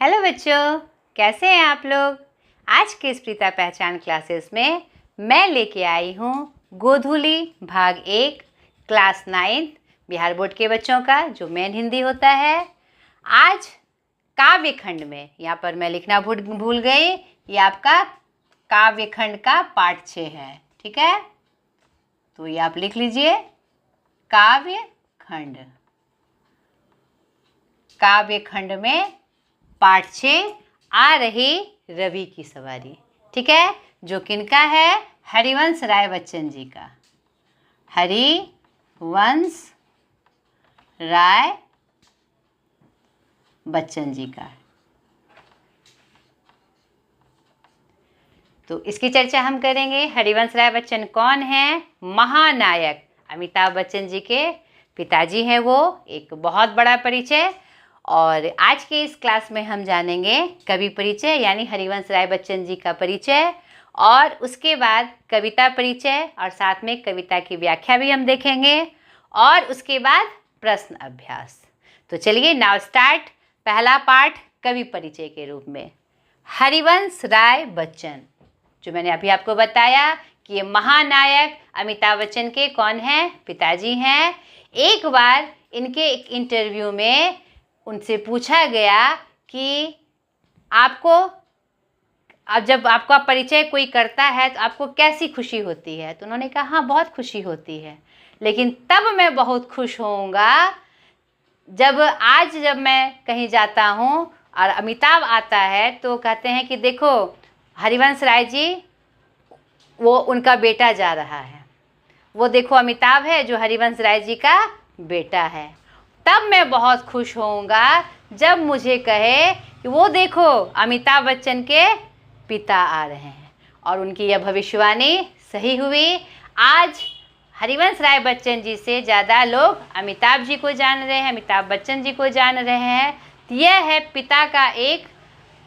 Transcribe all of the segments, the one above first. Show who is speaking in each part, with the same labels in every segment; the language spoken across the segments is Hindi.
Speaker 1: हेलो बच्चों, कैसे हैं आप लोग। आज के इस प्रीता पहचान क्लासेस में मैं लेके आई हूँ गोधूली भाग 1 क्लास 9 बिहार बोर्ड के बच्चों का जो मेन हिंदी होता है। आज काव्य खंड में, यहाँ पर मैं लिखना भूल गई, ये आपका काव्य खंड का पाठ 6 है। ठीक है, तो ये आप लिख लीजिए, काव्य खंड। काव्य खंड में पाठ 6 आ रही रवि की सवारी। ठीक है, जो किनका है? हरिवंश राय बच्चन जी का। हरिवंश राय बच्चन जी का। तो इसकी चर्चा हम करेंगे। हरिवंश राय बच्चन कौन है? महानायक, अमिताभ बच्चन जी के पिताजी हैं वो। एक बहुत बड़ा परिचय। और आज के इस क्लास में हम जानेंगे कवि परिचय यानी हरिवंश राय बच्चन जी का परिचय, और उसके बाद कविता परिचय, और साथ में कविता की व्याख्या भी हम देखेंगे, और उसके बाद प्रश्न अभ्यास। तो चलिए नाउ स्टार्ट। पहला पाठ कवि परिचय के रूप में। हरिवंश राय बच्चन, जो मैंने अभी आपको बताया कि ये महानायक अमिताभ बच्चन के कौन हैं? पिताजी हैं। एक बार इनके एक इंटरव्यू में उनसे पूछा गया कि आपको, अब जब आपका परिचय कोई करता है तो आपको कैसी खुशी होती है? तो उन्होंने कहा हाँ, बहुत खुशी होती है, लेकिन तब मैं बहुत खुश होऊंगा जब मैं कहीं जाता हूँ और अमिताभ आता है तो कहते हैं कि देखो हरिवंश राय जी, वो उनका बेटा जा रहा है, वो देखो अमिताभ है जो हरिवंश राय जी का बेटा है। तब मैं बहुत खुश होऊंगा जब मुझे कहे कि वो देखो अमिताभ बच्चन के पिता आ रहे हैं। और उनकी यह भविष्यवाणी सही हुई। आज हरिवंश राय बच्चन जी से ज़्यादा लोग अमिताभ जी को जान रहे हैं, अमिताभ बच्चन जी को जान रहे हैं। तो यह है पिता का एक,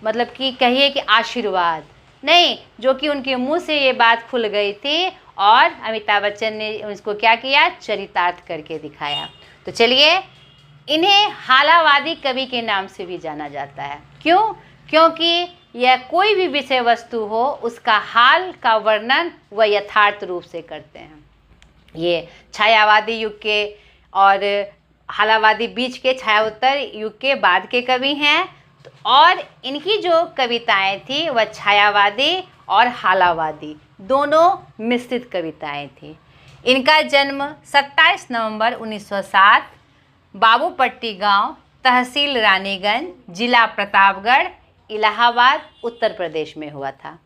Speaker 1: मतलब कि कहिए कि आशीर्वाद नहीं, जो कि उनके मुंह से ये बात खुल गई थी और अमिताभ बच्चन ने उसको क्या किया? चरितार्थ करके दिखाया। तो चलिए, इन्हें हालावादी कवि के नाम से भी जाना जाता है। क्यों? क्योंकि यह कोई भी विषय वस्तु हो उसका हाल का वर्णन वह यथार्थ रूप से करते हैं। ये छायावादी युग के और हालावादी बीच के, छायोत्तर युग के बाद के कवि हैं। और इनकी जो कविताएं थी वह छायावादी और हालावादी दोनों मिश्रित कविताएं थी। इनका जन्म 27 नवंबर 1907 बाबूपट्टी गांव, तहसील रानीगंज, जिला प्रतापगढ़, इलाहाबाद, उत्तर प्रदेश में हुआ था।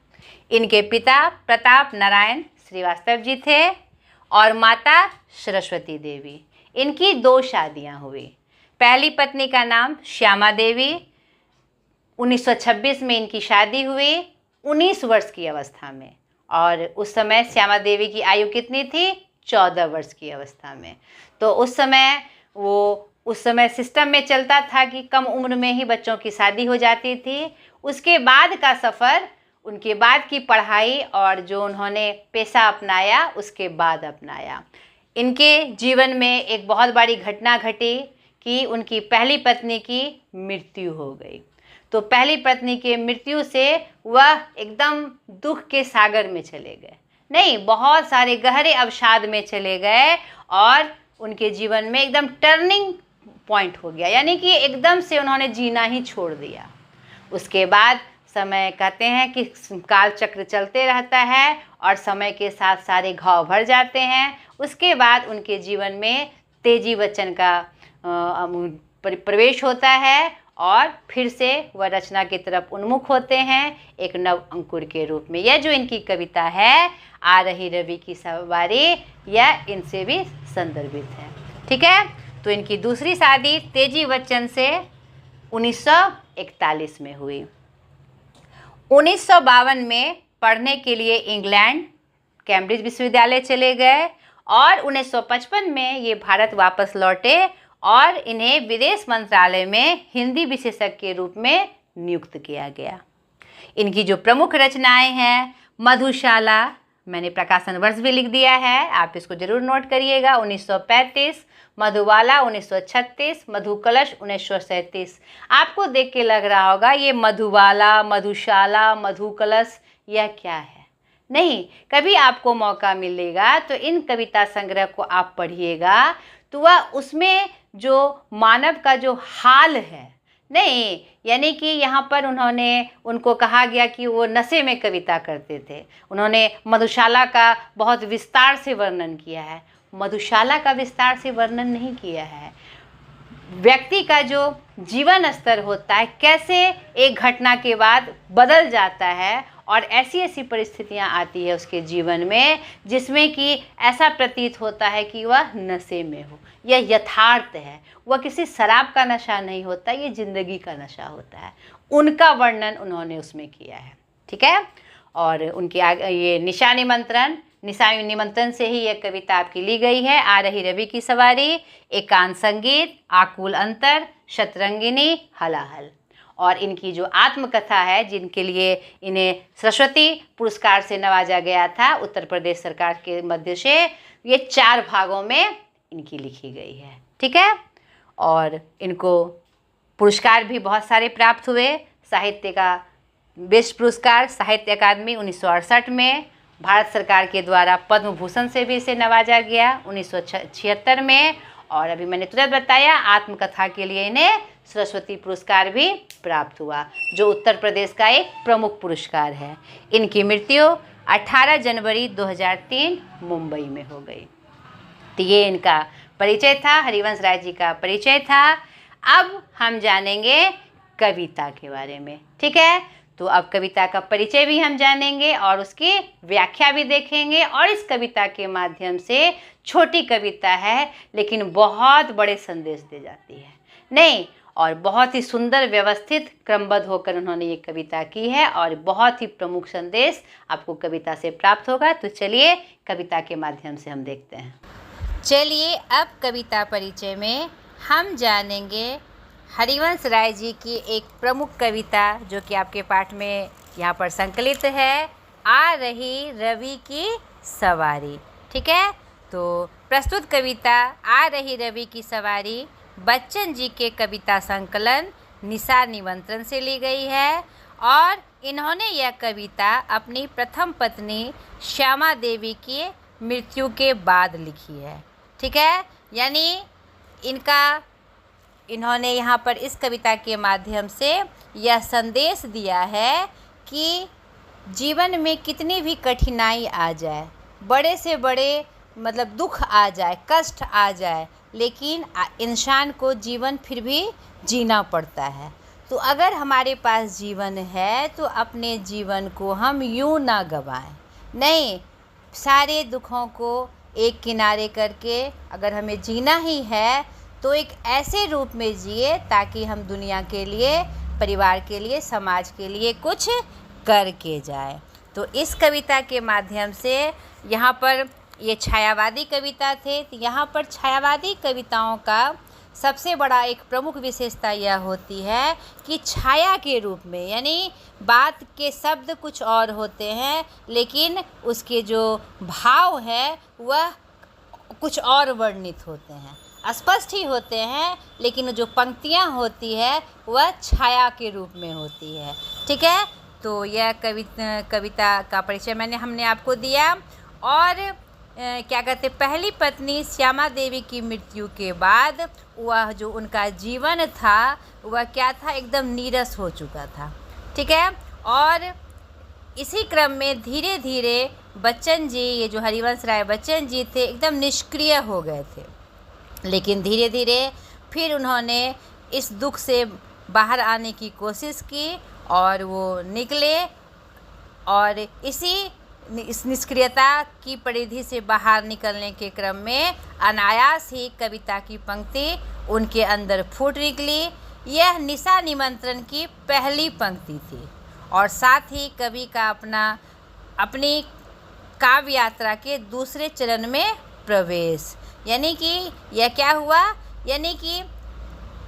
Speaker 1: इनके पिता प्रताप नारायण श्रीवास्तव जी थे और माता सरस्वती देवी। इनकी 2 शादियां हुई। पहली पत्नी का नाम श्यामा देवी, 1926 में इनकी शादी हुई 19 वर्ष की अवस्था में। और उस समय श्यामा देवी की आयु कितनी थी? 14 वर्ष की अवस्था में। तो उस समय सिस्टम में चलता था कि कम उम्र में ही बच्चों की शादी हो जाती थी। उसके बाद का सफ़र, उनके बाद की पढ़ाई और जो उन्होंने पेशा अपनाया उसके बाद अपनाया। इनके जीवन में एक बहुत बड़ी घटना घटी कि उनकी पहली पत्नी की मृत्यु हो गई। तो पहली पत्नी के मृत्यु से वह एकदम दुख के सागर में चले गए, नहीं, बहुत सारे गहरे अवसाद में चले गए, और उनके जीवन में एकदम टर्निंग पॉइंट हो गया, यानी कि एकदम से उन्होंने जीना ही छोड़ दिया। उसके बाद समय, कहते हैं कि काल चक्र चलते रहता है और समय के साथ सारे घाव भर जाते हैं। उसके बाद उनके जीवन में तेजी बच्चन का प्रवेश होता है और फिर से वह रचना की तरफ उन्मुख होते हैं एक नव अंकुर के रूप में। यह जो इनकी कविता है आ रही रवि की सवारी, यह इनसे भी संदर्भित है। ठीक है, तो इनकी दूसरी शादी तेजी बच्चन से 1941 में हुई। 1952 में पढ़ने के लिए इंग्लैंड कैम्ब्रिज विश्वविद्यालय चले गए और 1955 में ये भारत वापस लौटे और इन्हें विदेश मंत्रालय में हिंदी विशेषज्ञ के रूप में नियुक्त किया गया। इनकी जो प्रमुख रचनाएं हैं, मधुशाला, मैंने प्रकाशन वर्ष भी लिख दिया है, आप इसको जरूर नोट करिएगा, 1935, मधुबाला 1936, मधुकलश 1937। आपको देख के लग रहा होगा ये मधुबाला, मधुशाला, मधुकलश यह क्या है? नहीं, कभी आपको मौका मिलेगा तो इन कविता संग्रह को आप पढ़िएगा तो वह उसमें जो मानव का जो हाल है, नहीं यानी कि यहाँ पर उनको कहा गया कि वो नशे में कविता करते थे। उन्होंने मधुशाला का बहुत विस्तार से वर्णन किया है। मधुशाला का विस्तार से वर्णन नहीं किया है। व्यक्ति का जो जीवन स्तर होता है कैसे एक घटना के बाद बदल जाता है और ऐसी ऐसी परिस्थितियां आती है उसके जीवन में जिसमें कि ऐसा प्रतीत होता है कि वह नशे में हो। यह यथार्थ है, वह किसी शराब का नशा नहीं होता, ये ज़िंदगी का नशा होता है। उनका वर्णन उन्होंने उसमें किया है, ठीक है। और उनकी ये निशा निमंत्रण से ही यह कविता आपकी ली गई है। आ रही रवि की सवारी, एकांत संगीत, आकुल अंतर, शतरंगिनी, हलाहल। और इनकी जो आत्मकथा है जिनके लिए इन्हें सरस्वती पुरस्कार से नवाजा गया था उत्तर प्रदेश सरकार के मध्य से, ये 4 भागों में इनकी लिखी गई है, ठीक है। और इनको पुरस्कार भी बहुत सारे प्राप्त हुए। साहित्य का बेस्ट पुरस्कार साहित्य अकादमी 1968 में, भारत सरकार के द्वारा पद्म भूषण से भी इसे नवाजा गया 1976 में। और अभी मैंने तुरंत बताया आत्मकथा के लिए इन्हें सरस्वती पुरस्कार भी प्राप्त हुआ, जो उत्तर प्रदेश का एक प्रमुख पुरस्कार है। इनकी मृत्यु 18 जनवरी 2003 मुंबई में हो गई। तो ये इनका परिचय था, हरिवंश राय जी का परिचय था। अब हम जानेंगे कविता के बारे में, ठीक है। तो अब कविता का परिचय भी हम जानेंगे और उसकी व्याख्या भी देखेंगे। और इस कविता के माध्यम से, छोटी कविता है लेकिन बहुत बड़े संदेश दे जाती है, नहीं, और बहुत ही सुंदर व्यवस्थित क्रमबद्ध होकर उन्होंने ये कविता की है और बहुत ही प्रमुख संदेश आपको कविता से प्राप्त होगा। तो चलिए कविता के माध्यम से हम देखते हैं। चलिए अब कविता परिचय में हम जानेंगे हरिवंश राय जी की एक प्रमुख कविता जो कि आपके पाठ में यहाँ पर संकलित है, आ रही रवि की सवारी, ठीक है। तो प्रस्तुत कविता आ रही रवि की सवारी बच्चन जी के कविता संकलन निशा निमंत्रण से ली गई है। और इन्होंने यह कविता अपनी प्रथम पत्नी श्यामा देवी की मृत्यु के बाद लिखी है, ठीक है। यानी इन्होंने यहाँ पर इस कविता के माध्यम से यह संदेश दिया है कि जीवन में कितनी भी कठिनाई आ जाए, बड़े से बड़े मतलब दुख आ जाए, कष्ट आ जाए, लेकिन इंसान को जीवन फिर भी जीना पड़ता है। तो अगर हमारे पास जीवन है तो अपने जीवन को हम यूं ना गंवाएं, नहीं, सारे दुखों को एक किनारे करके अगर हमें जीना ही है तो एक ऐसे रूप में जिए ताकि हम दुनिया के लिए, परिवार के लिए, समाज के लिए कुछ करके जाए। तो इस कविता के माध्यम से यहाँ पर ये छायावादी कविता थे। तो यहाँ पर छायावादी कविताओं का सबसे बड़ा एक प्रमुख विशेषता यह होती है कि छाया के रूप में, यानी बात के शब्द कुछ और होते हैं लेकिन उसके जो भाव है वह कुछ और वर्णित होते हैं, स्पष्ट ही होते हैं, लेकिन जो पंक्तियाँ होती है वह छाया के रूप में होती है, ठीक है। तो यह कविता का परिचय हमने आपको दिया। और क्या कहते, पहली पत्नी श्यामा देवी की मृत्यु के बाद वह जो उनका जीवन था वह क्या था, एकदम नीरस हो चुका था, ठीक है। और इसी क्रम में धीरे धीरे बच्चन जी, ये जो हरिवंश राय बच्चन जी थे, एकदम निष्क्रिय हो गए थे। लेकिन धीरे धीरे फिर उन्होंने इस दुख से बाहर आने की कोशिश की और वो निकले। और इस निष्क्रियता की परिधि से बाहर निकलने के क्रम में अनायास ही कविता की पंक्ति उनके अंदर फूट निकली। यह निशा निमंत्रण की पहली पंक्ति थी और साथ ही कवि का अपनी काव्य यात्रा के दूसरे चरण में प्रवेश। यानी कि यह क्या हुआ, यानी कि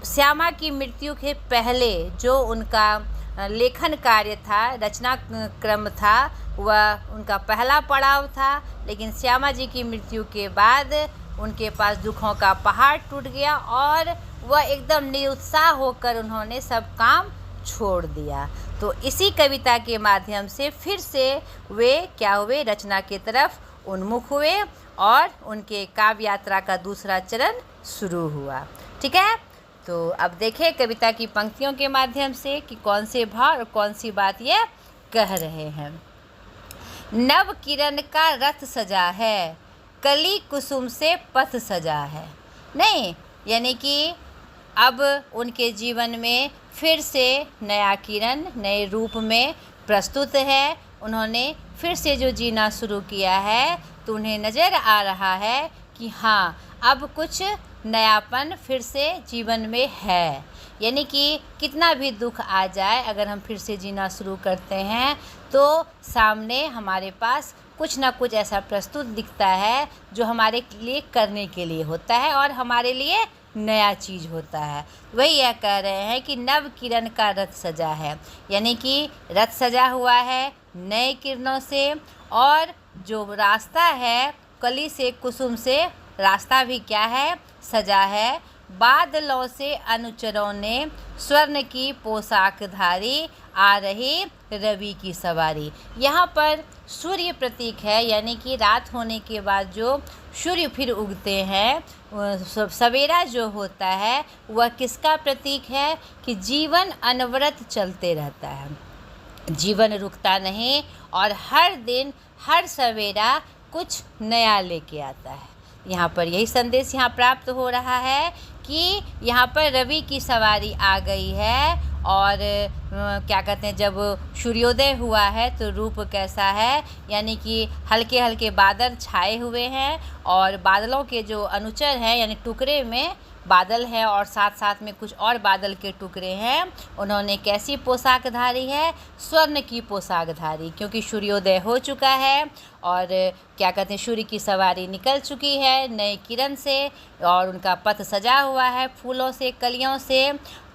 Speaker 1: श्यामा की मृत्यु के पहले जो उनका लेखन कार्य था, रचना क्रम था, वह उनका पहला पड़ाव था। लेकिन श्यामा जी की मृत्यु के बाद उनके पास दुखों का पहाड़ टूट गया और वह एकदम निरुत्साह होकर उन्होंने सब काम छोड़ दिया। तो इसी कविता के माध्यम से फिर से वे क्या हुए, रचना की तरफ उन्मुख हुए और उनके काव्य यात्रा का दूसरा चरण शुरू हुआ। ठीक है, तो अब देखें कविता की पंक्तियों के माध्यम से कि कौन से भाव और कौन सी बात ये कह रहे हैं। नव किरण का रथ सजा है, कली कुसुम से पथ सजा है। नहीं, यानी कि अब उनके जीवन में फिर से नया किरण नए रूप में प्रस्तुत है। उन्होंने फिर से जो जीना शुरू किया है तो उन्हें नज़र आ रहा है कि हाँ, अब कुछ नयापन फिर से जीवन में है। यानी कि कितना भी दुख आ जाए, अगर हम फिर से जीना शुरू करते हैं तो सामने हमारे पास कुछ ना कुछ ऐसा प्रस्तुत दिखता है जो हमारे लिए करने के लिए होता है और हमारे लिए नया चीज़ होता है। वही यह कह रहे हैं कि नव किरण का रथ सजा है, यानी कि रथ सजा हुआ है नए किरणों से, और जो रास्ता है कली से कुसुम से रास्ता भी क्या है, सजा है। बादलों से अनुचरों ने स्वर्ण की पोशाक धारी, आ रही रवि की सवारी। यहाँ पर सूर्य प्रतीक है, यानी कि रात होने के बाद जो सूर्य फिर उगते हैं, सवेरा जो होता है वह किसका प्रतीक है कि जीवन अनवरत चलते रहता है, जीवन रुकता नहीं और हर दिन हर सवेरा कुछ नया लेके आता है। यहाँ पर यही संदेश यहाँ प्राप्त हो रहा है कि यहाँ पर रवि की सवारी आ गई है और क्या कहते हैं, जब सूर्योदय हुआ है तो रूप कैसा है, यानी कि हल्के हल्के बादल छाए हुए हैं और बादलों के जो अनुचर हैं, यानी टुकड़े में बादल है और साथ साथ में कुछ और बादल के टुकड़े हैं। उन्होंने कैसी पोशाक धारी है, स्वर्ण की पोशाक धारी, क्योंकि सूर्योदय हो चुका है और क्या कहते हैं, सूर्य की सवारी निकल चुकी है नए किरण से और उनका पथ सजा हुआ है फूलों से, कलियों से।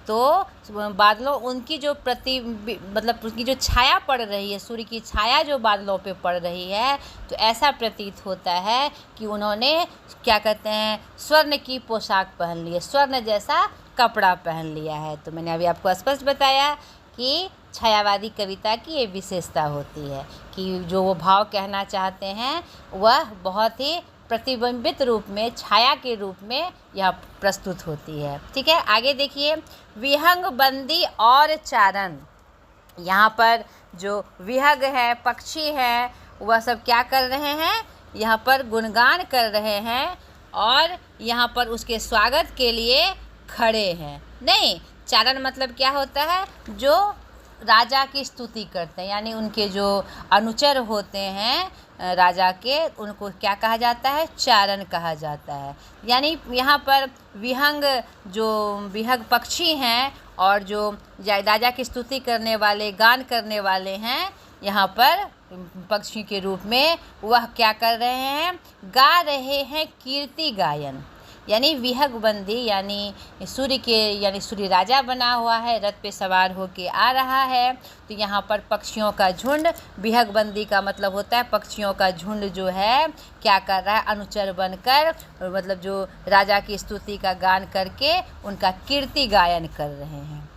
Speaker 1: तो बादलों, उनकी जो मतलब उनकी जो छाया पड़ रही है, सूर्य की छाया जो बादलों पे पड़ रही है, तो ऐसा प्रतीत होता है कि उन्होंने क्या कहते हैं, स्वर्ण की पोशाक पहन ली है, स्वर्ण जैसा कपड़ा पहन लिया है। तो मैंने अभी आपको स्पष्ट बताया कि छायावादी कविता की ये विशेषता होती है कि जो वो भाव कहना चाहते हैं वह बहुत ही प्रतिबिंबित रूप में, छाया के रूप में यह प्रस्तुत होती है। ठीक है, आगे देखिए, विहंग बंदी और चारण। यहाँ पर जो विहंग है, पक्षी है, वह सब क्या कर रहे हैं, यहाँ पर गुणगान कर रहे हैं और यहाँ पर उसके स्वागत के लिए खड़े हैं। नहीं, चारण मतलब क्या होता है, जो राजा की स्तुति करते हैं, यानी उनके जो अनुचर होते हैं राजा के, उनको क्या कहा जाता है, चारण कहा जाता है। यानी यहाँ पर विहंग, जो विहंग पक्षी हैं और जो राजा की स्तुति करने वाले, गान करने वाले हैं, यहाँ पर पक्षी के रूप में वह क्या कर रहे हैं, गा रहे हैं कीर्ति गायन। यानी विहंग बंदी, यानी सूर्य के, यानी सूर्य राजा बना हुआ है, रथ पे सवार होके आ रहा है। तो यहाँ पर पक्षियों का झुंड, विहंग बंदी का मतलब होता है पक्षियों का झुंड जो है क्या कर रहा है, अनुचर बनकर, मतलब जो राजा की स्तुति का गान करके उनका कीर्ति गायन कर रहे हैं।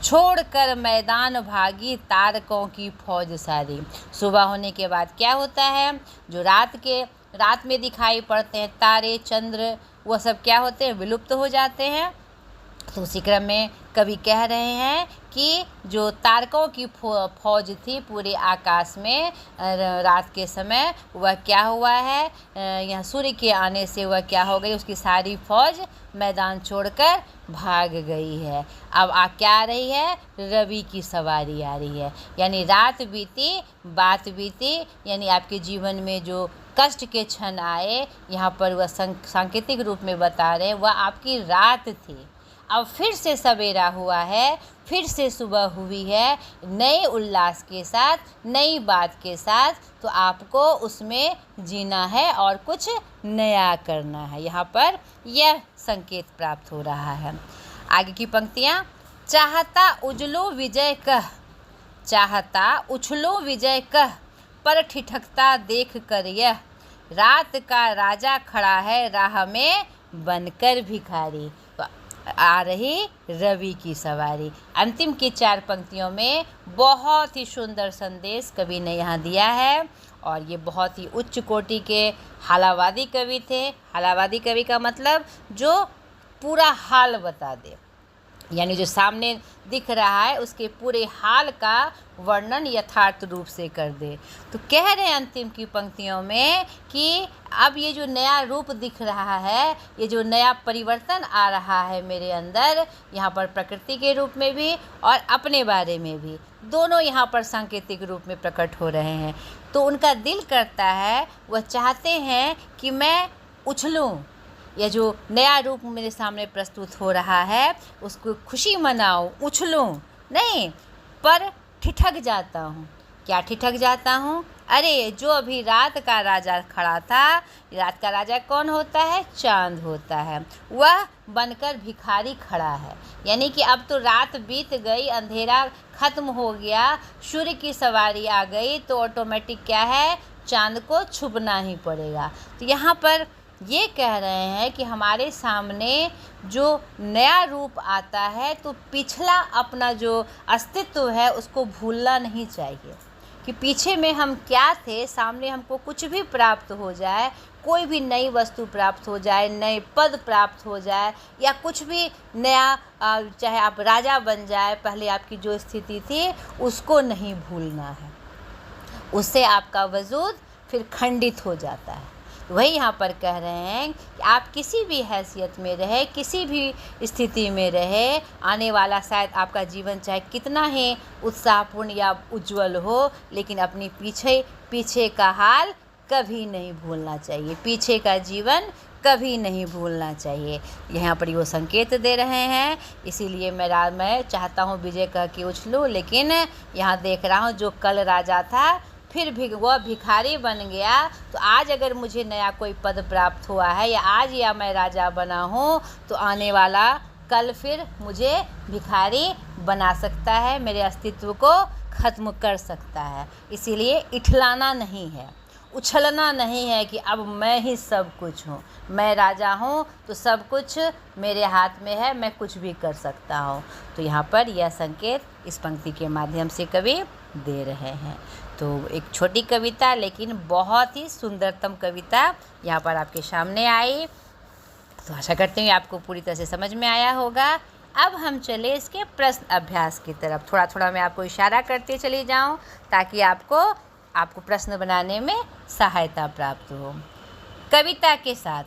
Speaker 1: छोड़कर मैदान भागी तारकों की फौज सारी। सुबह होने के बाद क्या होता है, जो रात में दिखाई पड़ते हैं तारे, चंद्र, वह सब क्या होते हैं, विलुप्त हो जाते हैं। तो उसी क्रम में कवि कह रहे हैं कि जो तारकों की फौज थी पूरे आकाश में रात के समय, वह क्या हुआ है, यहाँ सूर्य के आने से वह क्या हो गई, उसकी सारी फौज मैदान छोड़कर भाग गई है। अब क्या आ रही है, रवि की सवारी आ रही है। यानी रात बीती बात बीती, यानी आपके जीवन में जो कष्ट के क्षण आए, यहाँ पर वह सांकेतिक रूप में बता रहे हैं, वह आपकी रात थी। अब फिर से सवेरा हुआ है, फिर से सुबह हुई है, नए उल्लास के साथ, नई बात के साथ। तो आपको उसमें जीना है और कुछ नया करना है। यहाँ पर यह संकेत प्राप्त हो रहा है। आगे की पंक्तियाँ, चाहता उजलो विजय कह, चाहता उछलो विजय कह, पर ठिठकता देख कर यह, रात का राजा खड़ा है राह में बनकर भिखारी। तो आ रही रवि की सवारी। अंतिम की 4 पंक्तियों में बहुत ही सुंदर संदेश कवि ने यहाँ दिया है और ये बहुत ही उच्च कोटि के हालावादी कवि थे। हालावादी कवि का मतलब जो पूरा हाल बता दे, यानी जो सामने दिख रहा है उसके पूरे हाल का वर्णन यथार्थ रूप से कर दे। तो कह रहे हैं अंतिम की पंक्तियों में कि अब ये जो नया रूप दिख रहा है, ये जो नया परिवर्तन आ रहा है मेरे अंदर, यहाँ पर प्रकृति के रूप में भी और अपने बारे में भी, दोनों यहाँ पर सांकेतिक रूप में प्रकट हो रहे हैं। तो उनका दिल करता है, वह चाहते हैं कि मैं उछलूँ, यह जो नया रूप मेरे सामने प्रस्तुत हो रहा है उसको खुशी मनाऊं, उछलूं नहीं, पर ठिठक जाता हूँ। क्या ठिठक जाता हूँ? अरे जो अभी रात का राजा खड़ा था, रात का राजा कौन होता है? चांद होता है। वह बनकर भिखारी खड़ा है, यानी कि अब तो रात बीत गई, अंधेरा खत्म हो गया, सूर्य की सवारी आ गई, तो ऑटोमेटिक क्या है, चांद को छुपना ही पड़ेगा। तो यहाँ पर ये कह रहे हैं कि हमारे सामने जो नया रूप आता है तो पिछला अपना जो अस्तित्व है उसको भूलना नहीं चाहिए कि पीछे में हम क्या थे। सामने हमको कुछ भी प्राप्त हो जाए, कोई भी नई वस्तु प्राप्त हो जाए, नए पद प्राप्त हो जाए या कुछ भी नया, चाहे आप राजा बन जाए, पहले आपकी जो स्थिति थी उसको नहीं भूलना है, उससे आपका वजूद फिर खंडित हो जाता है। वही यहाँ पर कह रहे हैं कि आप किसी भी हैसियत में रहे, किसी भी स्थिति में रहे, आने वाला शायद आपका जीवन चाहे कितना ही उत्साहपूर्ण या उज्जवल हो, लेकिन अपनी पीछे का हाल कभी नहीं भूलना चाहिए, पीछे का जीवन कभी नहीं भूलना चाहिए। यहाँ पर वो संकेत दे रहे हैं। इसीलिए मैं चाहता हूँ विजय कह के उछलूँ, लेकिन यहाँ देख रहा हूँ जो कल राजा था फिर भी वह भिखारी बन गया। तो आज अगर मुझे नया कोई पद प्राप्त हुआ है या मैं राजा बना हूँ, तो आने वाला कल फिर मुझे भिखारी बना सकता है, मेरे अस्तित्व को ख़त्म कर सकता है। इसीलिए इठलाना नहीं है, उछलना नहीं है कि अब मैं ही सब कुछ हूँ, मैं राजा हूँ तो सब कुछ मेरे हाथ में है, मैं कुछ भी कर सकता हूँ। तो यहाँ पर यह संकेत इस पंक्ति के माध्यम से कवि दे रहे हैं। तो एक छोटी कविता लेकिन बहुत ही सुंदरतम कविता यहाँ पर आपके सामने आई। तो आशा करती हूँ आपको पूरी तरह से समझ में आया होगा। अब हम चले इसके प्रश्न अभ्यास की तरफ। थोड़ा थोड़ा मैं आपको इशारा करते चली जाऊँ ताकि आपको प्रश्न बनाने में सहायता प्राप्त हो। कविता के साथ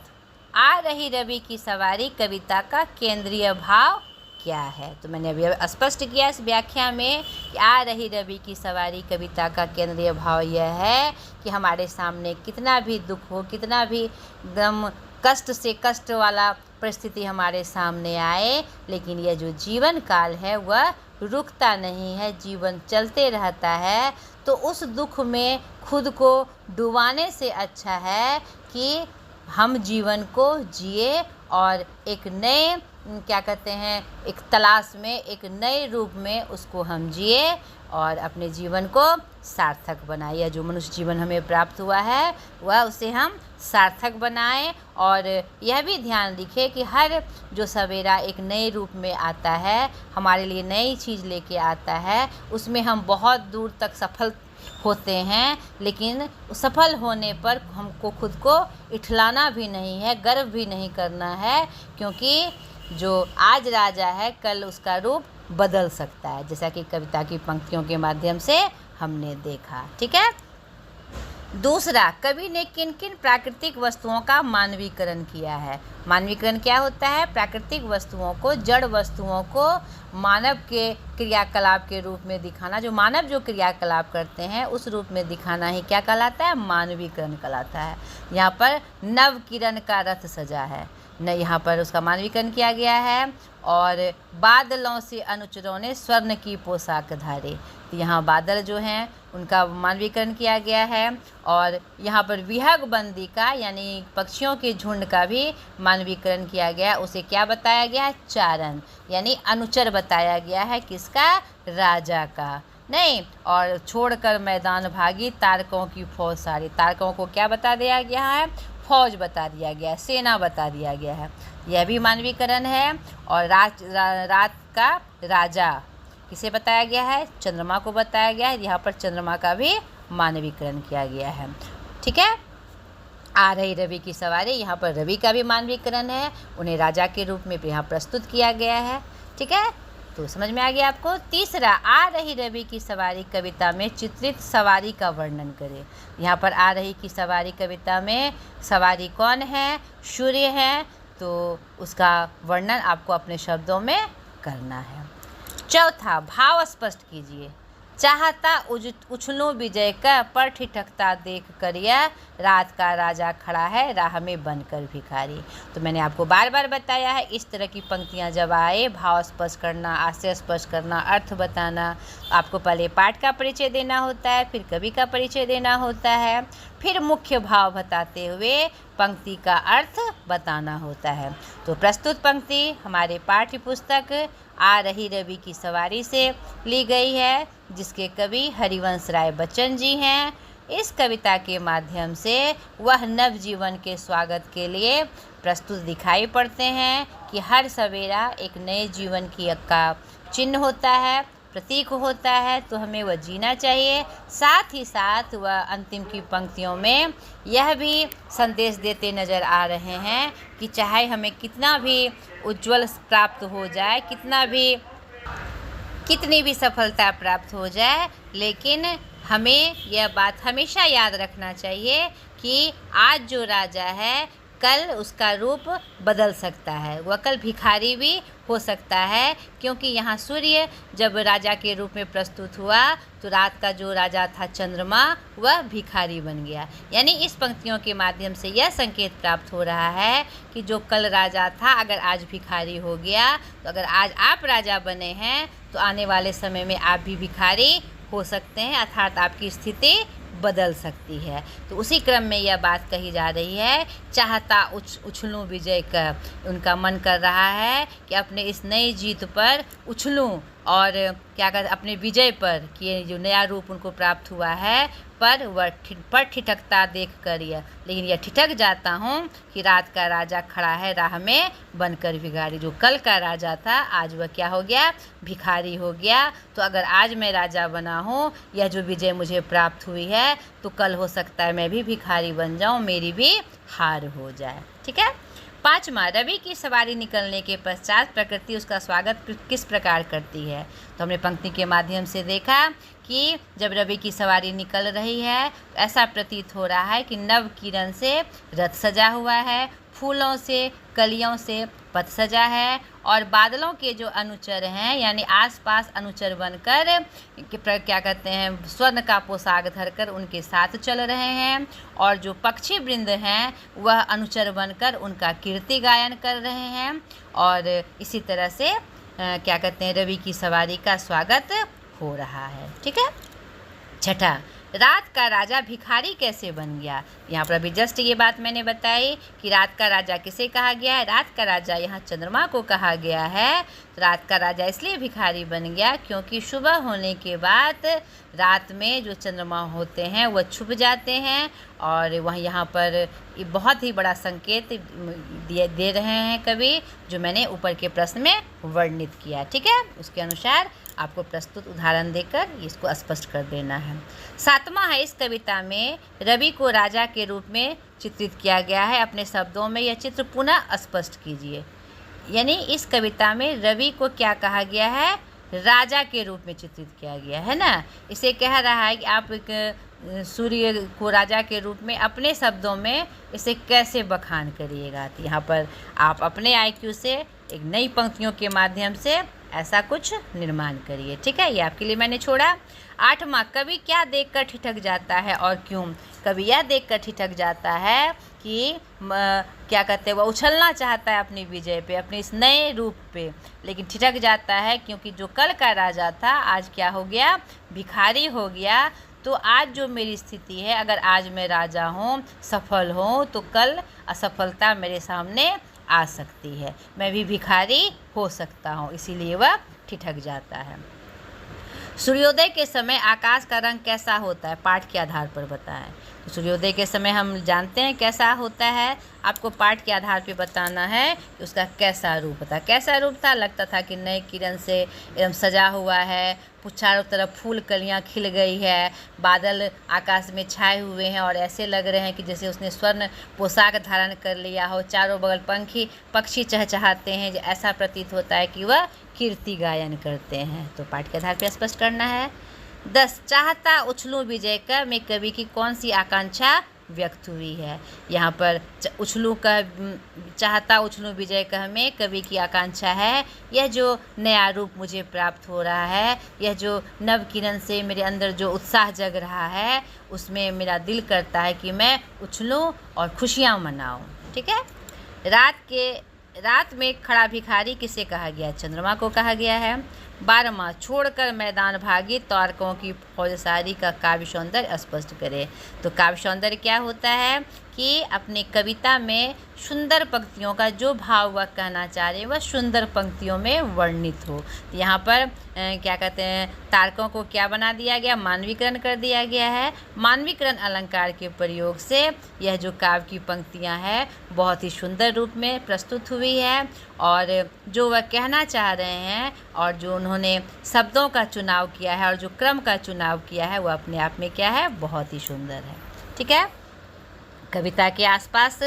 Speaker 1: आ रही रवि की सवारी कविता का केंद्रीय भाव क्या है? तो मैंने अभी स्पष्ट किया इस व्याख्या में कि आ रही रवि की सवारी कविता का केंद्रीय भाव यह है कि हमारे सामने कितना भी दुख हो, कितना भी एकदम कष्ट से कष्ट वाला परिस्थिति हमारे सामने आए, लेकिन यह जो जीवन काल है वह रुकता नहीं है, जीवन चलते रहता है। तो उस दुख में खुद को डुबाने से अच्छा है कि हम जीवन को जिए और एक नए एक तलाश में, एक नए रूप में उसको हम जिए और अपने जीवन को सार्थक बनाए। जो मनुष्य जीवन हमें प्राप्त हुआ है वह उसे हम सार्थक बनाएं। और यह भी ध्यान रखें कि हर जो सवेरा एक नए रूप में आता है, हमारे लिए नई चीज़ लेके आता है, उसमें हम बहुत दूर तक सफल होते हैं, लेकिन सफल होने पर हमको खुद को इठलाना भी नहीं है, गर्व भी नहीं करना है, क्योंकि जो आज राजा है कल उसका रूप बदल सकता है, जैसा कि कविता की पंक्तियों के माध्यम से हमने देखा। ठीक है। दूसरा, कवि ने किन किन प्राकृतिक वस्तुओं का मानवीकरण किया है? मानवीकरण क्या होता है? प्राकृतिक वस्तुओं को, जड़ वस्तुओं को मानव के क्रियाकलाप के रूप में दिखाना। जो मानव जो क्रियाकलाप करते हैं उस रूप में दिखाना ही क्या कहलाता है? मानवीकरण कहलाता है। यहाँ पर नव किरण का रथ सजा है न, यहाँ पर उसका मानवीकरण किया गया है। और बादलों से अनुचरों ने स्वर्ण की पोशाक धारे, तो यहाँ बादल जो हैं उनका मानवीकरण किया गया है। और यहाँ पर विहग बंदी का यानी पक्षियों के झुंड का भी मानवीकरण किया गया। उसे क्या बताया गया है? चारण, यानी अनुचर बताया गया है। किसका? राजा का। नहीं, और छोड़कर मैदान भागी तारकों की फौज सारी। तारकों को क्या बता दिया गया है? फौज बता दिया गया है, सेना बता दिया गया है। यह भी मानवीकरण है। और रात का राजा किसे बताया गया है? चंद्रमा को बताया गया है। यहाँ पर चंद्रमा का भी मानवीकरण किया गया है। ठीक है। आ रही रवि की सवारी, यहाँ पर रवि का भी मानवीकरण है। उन्हें राजा के रूप में यहाँ प्रस्तुत किया गया है। ठीक है, तो समझ में आ गया आपको। तीसरा, आ रही रवि की सवारी कविता में चित्रित सवारी का वर्णन करें। यहाँ पर आ रही की सवारी कविता में सवारी कौन है? सूर्य है। तो उसका वर्णन आपको अपने शब्दों में करना है। चौथा, भाव स्पष्ट कीजिए। चाहता उछलूं विजय का, पर ठिठकता देख कर यह रात का राजा खड़ा है राह में बनकर भिखारी। तो मैंने आपको बार बार बताया है, इस तरह की पंक्तियां जब आए, भाव स्पष्ट करना, आशय स्पष्ट करना, अर्थ बताना, आपको पहले पाठ का परिचय देना होता है, फिर कवि का परिचय देना होता है, फिर मुख्य भाव बताते हुए पंक्ति का अर्थ बताना होता है। तो प्रस्तुत पंक्ति हमारे पाठ्य पुस्तक आ रही रवि की सवारी से ली गई है, जिसके कवि हरिवंश राय बच्चन जी हैं। इस कविता के माध्यम से वह नवजीवन के स्वागत के लिए प्रस्तुत दिखाई पड़ते हैं कि हर सवेरा एक नए जीवन की का चिन्ह होता है, प्रतीक होता है, तो हमें वह जीना चाहिए। साथ ही साथ वह अंतिम की पंक्तियों में यह भी संदेश देते नज़र आ रहे हैं कि चाहे हमें कितना भी उज्जवल प्राप्त हो जाए, कितनी भी सफलता प्राप्त हो जाए, लेकिन हमें यह बात हमेशा याद रखना चाहिए कि आज जो राजा है कल उसका रूप बदल सकता है, वह कल भिखारी भी हो सकता है। क्योंकि यहाँ सूर्य जब राजा के रूप में प्रस्तुत हुआ तो रात का जो राजा था चंद्रमा, वह भिखारी बन गया। यानी इस पंक्तियों के माध्यम से यह संकेत प्राप्त हो रहा है कि जो कल राजा था अगर आज भिखारी हो गया, तो अगर आज आप राजा बने हैं तो आने वाले समय में आप भी भिखारी हो सकते हैं, अर्थात आपकी स्थिति बदल सकती है। तो उसी क्रम में यह बात कही जा रही है, चाहता उछलूं विजय का। उनका मन कर रहा है कि अपने इस नई जीत पर उछलूं और क्या कहते अपने विजय पर, कि ये जो नया रूप उनको प्राप्त हुआ है, पर वह ठिठकता देख कर लेकिन यह ठिठक जाता हूँ कि रात का राजा खड़ा है राह में बनकर भिखारी। जो कल का राजा था आज वह क्या हो गया? भिखारी हो गया। तो अगर आज मैं राजा बना हूँ, यह जो विजय मुझे प्राप्त हुई है, तो कल हो सकता है मैं भी भिखारी बन जाऊँ, मेरी भी हार हो जाए। ठीक है। पाँचवा, रवि की सवारी निकलने के पश्चात प्रकृति उसका स्वागत किस प्रकार करती है। तो हमने पंक्ति के माध्यम से देखा कि जब रवि की सवारी निकल रही है, ऐसा प्रतीत हो रहा है कि नव किरण से रथ सजा हुआ है, फूलों से, कलियों से पथ सजा है, और बादलों के जो अनुचर हैं, यानी आसपास अनुचर बनकर क्या कहते हैं, स्वर्ण का पोशाक धरकर उनके साथ चल रहे हैं, और जो पक्षी वृंद हैं वह अनुचर बनकर उनका कीर्ति गायन कर रहे हैं। और इसी तरह से क्या कहते हैं, रवि की सवारी का स्वागत हो रहा है। ठीक है। छठा, रात का राजा भिखारी कैसे बन गया। यहाँ पर अभी जस्ट ये बात मैंने बताई कि रात का राजा किसे कहा गया है। रात का राजा यहाँ चंद्रमा को कहा गया है। तो रात का राजा इसलिए भिखारी बन गया क्योंकि सुबह होने के बाद रात में जो चंद्रमा होते हैं वह छुप जाते हैं, और वह यहाँ पर बहुत ही बड़ा संकेत दे रहे हैं कवि, जो मैंने ऊपर के प्रश्न में वर्णित किया। ठीक है। उसके अनुसार आपको प्रस्तुत उदाहरण देकर इसको स्पष्ट कर देना है। सातवां है, इस कविता में रवि को राजा के रूप में चित्रित किया गया है। अपने शब्दों में यह चित्र पुनः स्पष्ट कीजिए। यानी इस कविता में रवि को क्या कहा गया है? राजा के रूप में चित्रित किया गया है ना। इसे कह रहा है कि आप एक सूर्य को राजा के रूप में अपने शब्दों में इसे कैसे बखान करिएगा। तो यहाँ पर आप अपने IQ से एक नई पंक्तियों के माध्यम से ऐसा कुछ निर्माण करिए। ठीक है, ये आपके लिए मैंने छोड़ा। आठवां, कवि क्या देखकर ठिठक जाता है और क्यों। कवि यह देखकर ठिठक जाता है कि क्या कहते हैं, वह उछलना चाहता है अपनी विजय पे, अपने इस नए रूप पे, लेकिन ठिठक जाता है क्योंकि जो कल का राजा था आज क्या हो गया? भिखारी हो गया। तो आज जो मेरी स्थिति है, अगर आज मैं राजा हूँ, सफल हूँ, तो कल असफलता मेरे सामने आ सकती है, मैं भी भिखारी हो सकता हूँ, इसीलिए वह ठिठक जाता है। सूर्योदय के समय आकाश का रंग कैसा होता है, पाठ के आधार पर बताएं। तो सूर्योदय के समय हम जानते हैं कैसा होता है, आपको पाठ के आधार पर बताना है कि उसका कैसा रूप था। कैसा रूप था, लगता था कि नए किरण से एकदम सजा हुआ है, चारों तरफ फूल कलियां खिल गई है, बादल आकाश में छाए हुए हैं और ऐसे लग रहे हैं कि जैसे उसने स्वर्ण पोशाक धारण कर लिया हो, चारों बगल पक्षी चहचहाते हैं, ऐसा प्रतीत होता है कि वह कीर्ति गायन करते हैं। तो पाठ के आधार पर स्पष्ट करना है। 10 चाहता उछलूं विजय का में कवि की कौन सी आकांक्षा व्यक्त हुई है। यहाँ पर उछलूं का चाहता उछलूं विजय कह में कवि की आकांक्षा है, यह जो नया रूप मुझे प्राप्त हो रहा है, यह जो नव किरण से मेरे अंदर जो उत्साह जग रहा है, उसमें मेरा दिल करता है कि मैं उछलूं और खुशियाँ मनाऊं। ठीक है। रात में खड़ा भिखारी किसे कहा गया, चंद्रमा को कहा गया है। 12वां छोड़कर मैदान भागी तारकों की फौजसारी का काव्य सौंदर्य स्पष्ट करे। तो काव्य सौंदर्य क्या होता है कि अपनी कविता में सुंदर पंक्तियों का जो भाव वह कहना चाह रहे हैं वह सुंदर पंक्तियों में वर्णित हो। तो यहाँ पर क्या कहते हैं, तारकों को क्या बना दिया गया, मानवीकरण कर दिया गया है। मानवीकरण अलंकार के प्रयोग से यह जो काव्य की पंक्तियाँ हैं बहुत ही सुंदर रूप में प्रस्तुत हुई है, और जो वह कहना चाह रहे हैं और जो उन्होंने शब्दों का चुनाव किया है और जो क्रम का चुनाव किया है वह अपने आप में क्या है, बहुत ही सुंदर है। ठीक है। कविता के आसपास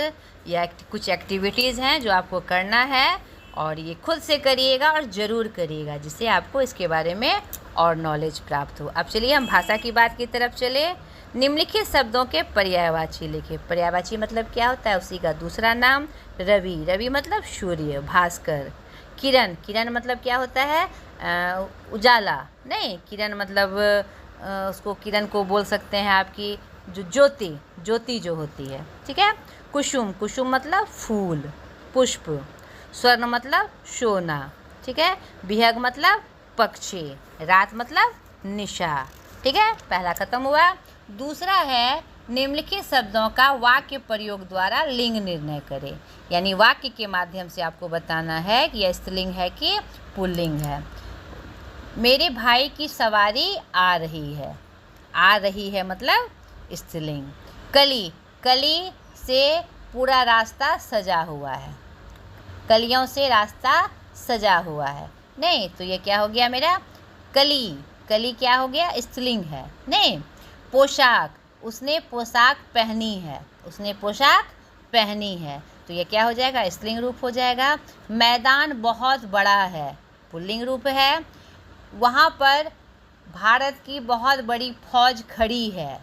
Speaker 1: यह कुछ एक्टिविटीज़ हैं जो आपको करना है, और ये खुद से करिएगा और ज़रूर करिएगा, जिससे आपको इसके बारे में और नॉलेज प्राप्त हो। अब चलिए हम भाषा की बात की तरफ चले। निम्नलिखित शब्दों के पर्यायवाची लिखे। पर्यायवाची मतलब क्या होता है, उसी का दूसरा नाम रवि। रवि मतलब सूर्य, भास्कर। किरण, किरण मतलब क्या होता है, उजाला नहीं, किरण मतलब उसको किरण को बोल सकते हैं आपकी जो ज्योति, ज्योति जो होती है। ठीक है। कुसुम, कुसुम मतलब फूल, पुष्प। स्वर्ण मतलब सोना। ठीक है। विहग मतलब पक्षी। रात मतलब निशा। ठीक है। पहला खत्म हुआ। दूसरा है निम्नलिखित शब्दों का वाक्य प्रयोग द्वारा लिंग निर्णय करें। यानी वाक्य के माध्यम से आपको बताना है कि यह स्त्रीलिंग है कि पुल्लिंग है। मेरे भाई की सवारी आ रही है। आ रही है मतलब स्त्रीलिंग। कली, कली से पूरा रास्ता सजा हुआ है। कलियों से रास्ता सजा हुआ है। नहीं, तो ये क्या हो गया मेरा, कली। कली क्या हो गया, स्त्रीलिंग है। नहीं, पोशाक, उसने पोशाक पहनी है। उसने पोशाक पहनी है, तो ये क्या हो जाएगा, स्त्रीलिंग रूप हो जाएगा। मैदान बहुत बड़ा है, पुल्लिंग रूप है। वहाँ पर भारत की बहुत बड़ी फौज खड़ी है।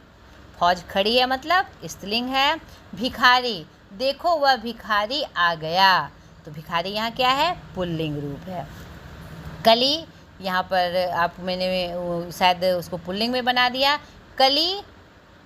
Speaker 1: फौज खड़ी है मतलब स्त्रीलिंग है। भिखारी, देखो वह भिखारी आ गया, तो भिखारी यहाँ क्या है, पुल्लिंग रूप है। कली, यहाँ पर मैंने शायद उसको पुल्लिंग में बना दिया। कली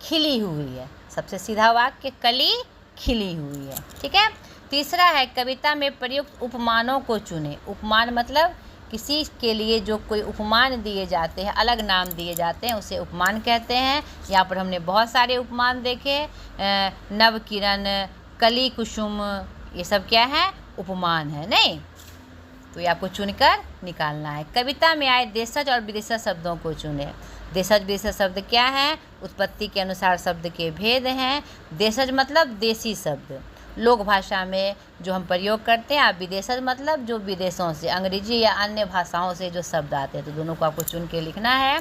Speaker 1: खिली हुई है, सबसे सीधा वाक्य, कली खिली हुई है। ठीक है। तीसरा है कविता में प्रयुक्त उपमानों को चुने। उपमान मतलब किसी के लिए जो कोई उपमान दिए जाते हैं, अलग नाम दिए जाते हैं, उसे उपमान कहते हैं। यहाँ पर हमने बहुत सारे उपमान देखे, नव किरण, कली कुसुम, ये सब क्या है, उपमान है। नहीं, तो ये आपको चुनकर निकालना है। कविता में आए देशज और विदेशज शब्दों को चुने। देशज विदेशज शब्द क्या हैं, उत्पत्ति के अनुसार शब्द के भेद हैं। देशज मतलब देसी शब्द, लोक भाषा में जो हम प्रयोग करते हैं। आप विदेशज मतलब जो विदेशों से, अंग्रेजी या अन्य भाषाओं से जो शब्द आते हैं, तो दोनों को आपको चुन के लिखना है।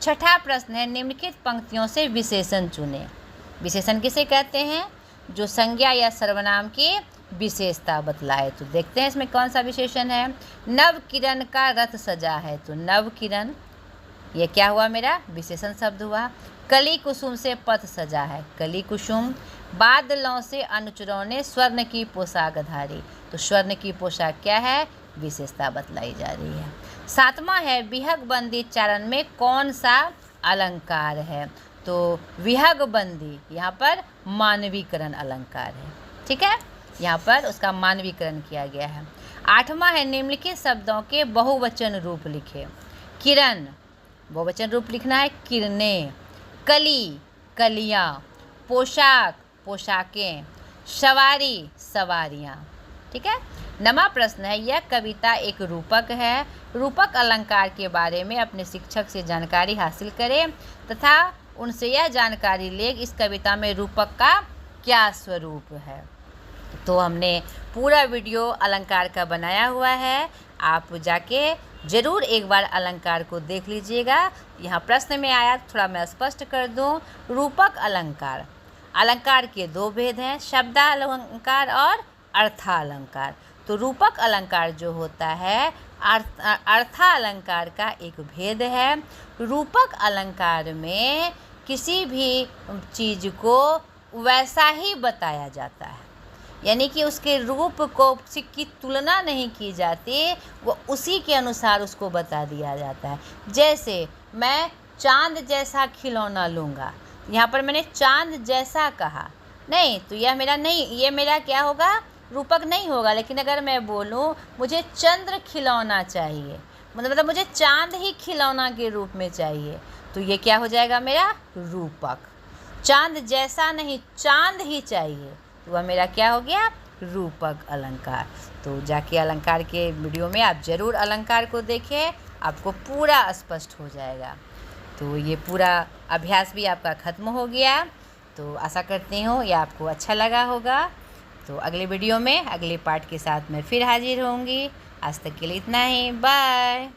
Speaker 1: छठा प्रश्न है निम्नलिखित पंक्तियों से विशेषण चुने। विशेषण किसे कहते हैं, जो संज्ञा या सर्वनाम की विशेषता बतलाए। तो देखते हैं इसमें कौन सा विशेषण है। नव किरण का रथ सजा है, तो नव किरण ये क्या हुआ, मेरा विशेषण शब्द हुआ। कली कुसुम से पथ सजा है, कली कुसुम। बादलों से अनुचरों ने स्वर्ण की पोशाक धारी, तो स्वर्ण की पोशाक क्या है, विशेषता बतलाई जा रही है। सातवां है विहग बंदी चारण में कौन सा अलंकार है, तो विहग बंदी यहाँ पर मानवीकरण अलंकार है। ठीक है, यहाँ पर उसका मानवीकरण किया गया है। आठवां है निम्नलिखित शब्दों के बहुवचन रूप लिखे। किरण, बहुवचन रूप लिखना है, किरणें। कली, कलियाँ। पोशाक, पोशाकें। सवारी, सवारियाँ। ठीक है। नमा प्रश्न है, यह कविता एक रूपक है। रूपक अलंकार के बारे में अपने शिक्षक से जानकारी हासिल करें तथा उनसे यह जानकारी लें इस कविता में रूपक का क्या स्वरूप है। तो हमने पूरा वीडियो अलंकार का बनाया हुआ है, आप जाके ज़रूर एक बार अलंकार को देख लीजिएगा। यहाँ प्रश्न में आया, थोड़ा मैं स्पष्ट कर दूँ। रूपक अलंकार, अलंकार के दो भेद हैं, शब्दालंकार और अर्थालंकार। तो रूपक अलंकार जो होता है अर्थालंकार का एक भेद है। रूपक अलंकार में किसी भी चीज़ को वैसा ही बताया जाता है, यानी कि उसके रूप को की तुलना नहीं की जाती, वो उसी के अनुसार उसको बता दिया जाता है। जैसे मैं चांद जैसा खिलौना लूँगा, यहाँ पर मैंने चांद जैसा कहा नहीं, तो यह मेरा नहीं, ये मेरा क्या होगा, रूपक नहीं होगा। लेकिन अगर मैं बोलूँ मुझे चंद्र खिलौना चाहिए, मतलब मुझे चांद ही खिलौना के रूप में चाहिए, तो ये क्या हो जाएगा मेरा रूपक। चांद जैसा नहीं, चांद ही चाहिए, तो वह मेरा क्या हो गया, रूपक अलंकार। तो जाके अलंकार के वीडियो में आप ज़रूर अलंकार को देखें, आपको पूरा स्पष्ट हो जाएगा। तो ये पूरा अभ्यास भी आपका ख़त्म हो गया। तो आशा करती हूँ ये आपको अच्छा लगा होगा। तो अगले वीडियो में अगले पार्ट के साथ मैं फिर हाजिर होंगी। आज तक के लिए इतना ही, बाय।